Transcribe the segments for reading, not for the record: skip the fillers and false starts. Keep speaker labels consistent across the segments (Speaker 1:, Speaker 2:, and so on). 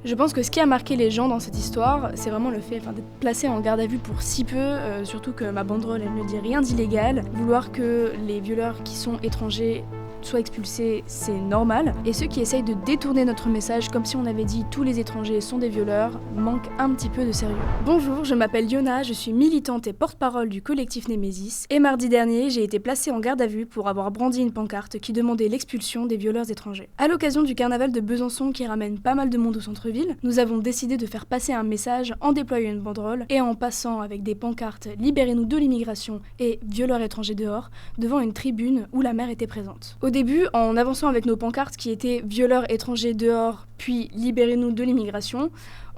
Speaker 1: Je pense que ce qui a marqué les gens dans cette histoire, c'est vraiment le fait d'être placé en garde à vue pour si peu, surtout que ma banderole elle ne dit rien d'illégal. Vouloir que les violeurs qui sont étrangers soient expulsés, c'est normal. Et ceux qui essayent de détourner notre message comme si on avait dit tous les étrangers sont des violeurs, manquent un petit peu de sérieux. Bonjour, je m'appelle Yona, je suis militante et porte-parole du collectif Némésis. Et mardi dernier, j'ai été placée en garde à vue pour avoir brandi une pancarte qui demandait l'expulsion des violeurs étrangers. À l'occasion du carnaval de Besançon qui ramène pas mal de monde au centre-ville, nous avons décidé de faire passer un message en déployant une banderole et en passant avec des pancartes « Libérez-nous de l'immigration » et « Violeurs étrangers dehors » devant une tribune où la maire était présente. Au début, en avançant avec nos pancartes qui étaient « Violeurs étrangers dehors » puis « Libérez-nous de l'immigration »,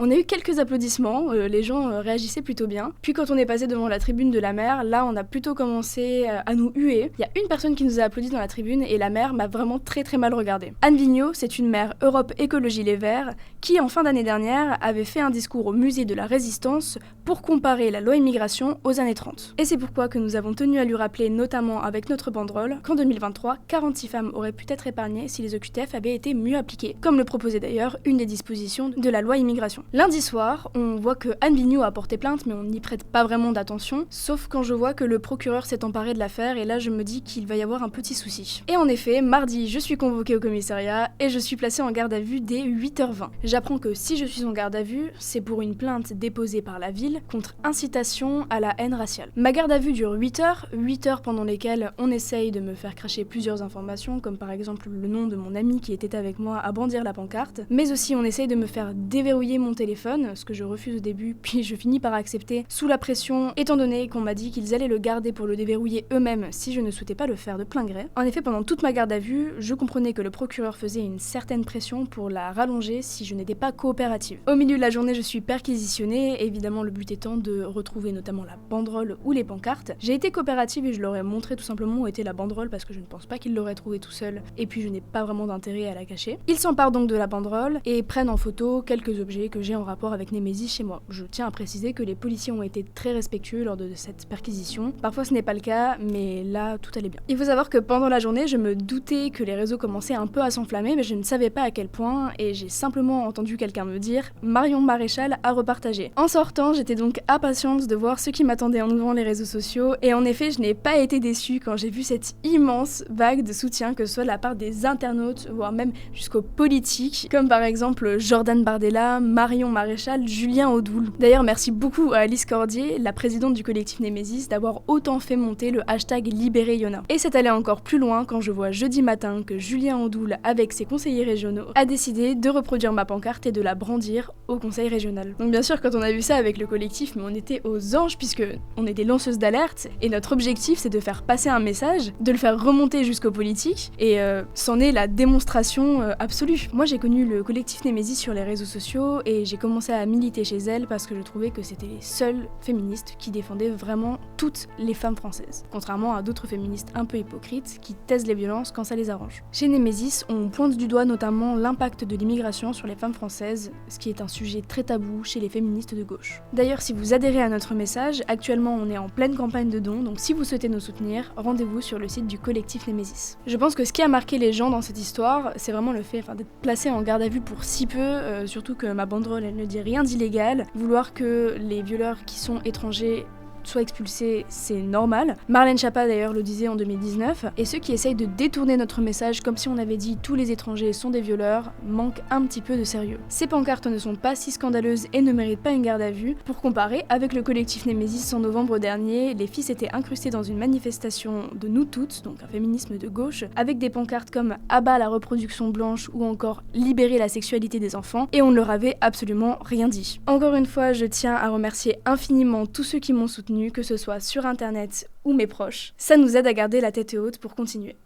Speaker 1: on a eu quelques applaudissements, les gens réagissaient plutôt bien. Puis quand on est passé devant la tribune de la maire, là on a plutôt commencé à nous huer. Il y a une personne qui nous a applaudi dans la tribune et la maire m'a vraiment très mal regardée. Anne Vigneault, c'est une maire Europe Écologie Les Verts qui en fin d'année dernière avait fait un discours au musée de la Résistance pour comparer la loi immigration aux années 30. Et c'est pourquoi que nous avons tenu à lui rappeler, notamment avec notre banderole, qu'en 2023, 46 femmes auraient pu être épargnées si les OQTF avaient été mieux appliquées, comme le proposait d'ailleurs une des dispositions de la loi immigration. Lundi soir, on voit que Anne Vigneault a porté plainte, mais on n'y prête pas vraiment d'attention, sauf quand je vois que le procureur s'est emparé de l'affaire, et là je me dis qu'il va y avoir un petit souci. Et en effet, mardi, je suis convoquée au commissariat, et je suis placée en garde à vue dès 8h20. J'apprends que si je suis en garde à vue, c'est pour une plainte déposée par la ville contre incitation à la haine raciale. Ma garde à vue dure 8 heures pendant lesquelles on essaye de me faire cracher plusieurs informations, comme par exemple le nom de mon ami qui était avec moi à brandir la pancarte, mais aussi on essaye de me faire déverrouiller mon téléphone, ce que je refuse au début, puis je finis par accepter sous la pression, étant donné qu'on m'a dit qu'ils allaient le garder pour le déverrouiller eux-mêmes si je ne souhaitais pas le faire de plein gré. En effet, pendant toute ma garde à vue, je comprenais que le procureur faisait une certaine pression pour la rallonger si je n'étais pas coopérative. Au milieu de la journée, je suis perquisitionnée, évidemment le but étant de retrouver notamment la banderole ou les pancartes. J'ai été coopérative et je leur ai montré tout simplement où était la banderole parce que je ne pense pas qu'ils l'auraient trouvée tout seul, et puis je n'ai pas vraiment d'intérêt à la cacher. Ils s'emparent donc de la banderole et prennent en photo quelques objets que j'ai en rapport avec Némésis chez moi. Je tiens à préciser que les policiers ont été très respectueux lors de cette perquisition. Parfois ce n'est pas le cas, mais là tout allait bien. Il faut savoir que pendant la journée, je me doutais que les réseaux commençaient un peu à s'enflammer, mais je ne savais pas à quel point, et j'ai simplement entendu quelqu'un me dire « Marion Maréchal a repartagé ». En sortant, j'étais donc impatiente de voir ce qui m'attendait en ouvrant les réseaux sociaux, et en effet, je n'ai pas été déçue quand j'ai vu cette immense vague de soutien, que ce soit de la part des internautes, voire même jusqu'aux politiques, comme par exemple Jordan Bardella, Marion Maréchal, Julien Audoul. D'ailleurs, merci beaucoup à Alice Cordier, la présidente du collectif Némésis, d'avoir autant fait monter le hashtag Libérez Yona. Et c'est allé encore plus loin quand je vois jeudi matin que Julien Audoul, avec ses conseillers régionaux, a décidé de reproduire ma pancarte et de la brandir au conseil régional. Donc bien sûr, quand on a vu ça avec le collectif, mais on était aux anges puisque on est des lanceuses d'alerte et notre objectif c'est de faire passer un message, de le faire remonter jusqu'aux politiques et c'en est la démonstration absolue. Moi j'ai connu le collectif Némésis sur les réseaux sociaux et j'ai commencé à militer chez elles parce que je trouvais que c'était les seules féministes qui défendaient vraiment toutes les femmes françaises, contrairement à d'autres féministes un peu hypocrites qui taisent les violences quand ça les arrange. Chez Némésis, on pointe du doigt notamment l'impact de l'immigration sur les femmes françaises, ce qui est un sujet très tabou chez les féministes de gauche. D'ailleurs, si vous adhérez à notre message, actuellement on est en pleine campagne de dons, donc si vous souhaitez nous soutenir, rendez-vous sur le site du collectif Némésis. Je pense que ce qui a marqué les gens dans cette histoire, c'est vraiment le fait d'être placé en garde à vue pour si peu, surtout que ma banderole elle ne dit rien d'illégal. Vouloir que les violeurs qui sont étrangers soient expulsés, c'est normal. Marlène Schiappa d'ailleurs le disait en 2019, et ceux qui essayent de détourner notre message comme si on avait dit tous les étrangers sont des violeurs, manquent un petit peu de sérieux. Ces pancartes ne sont pas si scandaleuses et ne méritent pas une garde à vue. Pour comparer, avec le collectif Némésis en novembre dernier, les filles s'étaient incrustées dans une manifestation de Nous Toutes, donc un féminisme de gauche, avec des pancartes comme « Abat la reproduction blanche » ou encore « Libérer la sexualité des enfants », et on ne leur avait absolument rien dit. Encore une fois, je tiens à remercier infiniment tous ceux qui m'ont soutenu, que ce soit sur internet ou mes proches. Ça nous aide à garder la tête haute pour continuer.